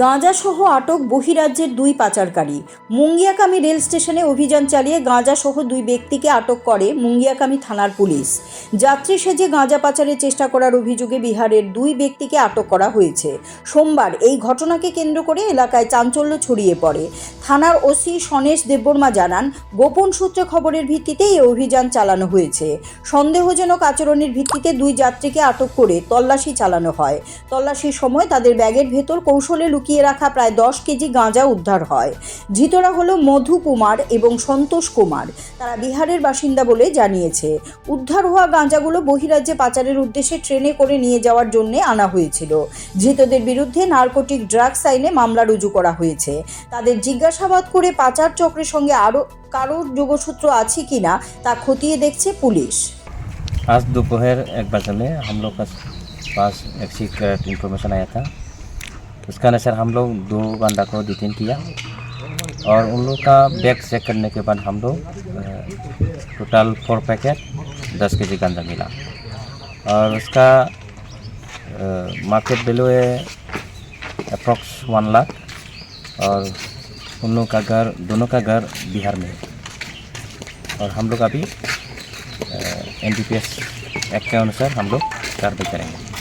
গাঁজাসহ আটক বহিরাজ্যের দুই পাচারকারী। মুঙ্গিয়াকামী রেল স্টেশনে অভিযান চালিয়ে গাঁজাসহ দুই ব্যক্তিকে আটক করে মুঙ্গিয়াকামী থানার পুলিশ। যাত্রী সেজে গাঁজা পাচারের চেষ্টা করার অভিযোগে বিহারের দুই ব্যক্তিকে আটক করা হয়েছে। সোমবার এই ঘটনাকে কেন্দ্র করে এলাকায় চাঞ্চল্য ছড়িয়ে পড়ে। থানার ওসি সনেশ দেববর্মা জানান, গোপন সূত্রে খবরের ভিত্তিতে এই অভিযান চালানো হয়েছে। সন্দেহজনক আচরণের ভিত্তিতে দুই যাত্রীকে আটক করে তল্লাশি চালানো হয়। তল্লাশির সময় তাদের ব্যাগের ভেতর কৌশলে লুকিয়ে রাখা প্রায় 10 কেজি গাঁজা উদ্ধার হয়। ধৃতরা হলো মধু কুমার এবং সন্তোষ কুমার। তারা বিহারের বাসিন্দা বলে জানিয়েছে। উদ্ধার হওয়া গাঁজাগুলো বহিরাজ্যে পাচারের উদ্দেশ্যে ট্রেনে করে নিয়ে যাওয়ার জন্য আনা হয়েছিল। ধৃতদের বিরুদ্ধে নার্কোটিক ড্রাগস আইনে মামলা রুজু করা হয়েছে। তাদের জিজ্ঞাসাবাদ করে পাচার চক্রের সঙ্গে আরও কারোর যোগসূত্র আছে কিনা তা খতিয়ে দেখছে পুলিশ। आज दोपहर 1 बजे में हम लोग का पास एक सीक्रेट इन्फॉर्मेशन आया था। उसका अनुसार हम लोग 2 बंदा को डिटेन किया और उन लोग का बैग चेक करने के बाद हम लोग टोटल 4 पैकेट 10 केजी गांजा मिला और उसका मार्केट वैल्यू है अप्रॉक्स 1 लाख और उन लोग का घर दोनों का घर बिहार में है। और हम लोग अभी NDPS एक्ट के अनुसार हम लोग कार्रवाई करेंगे।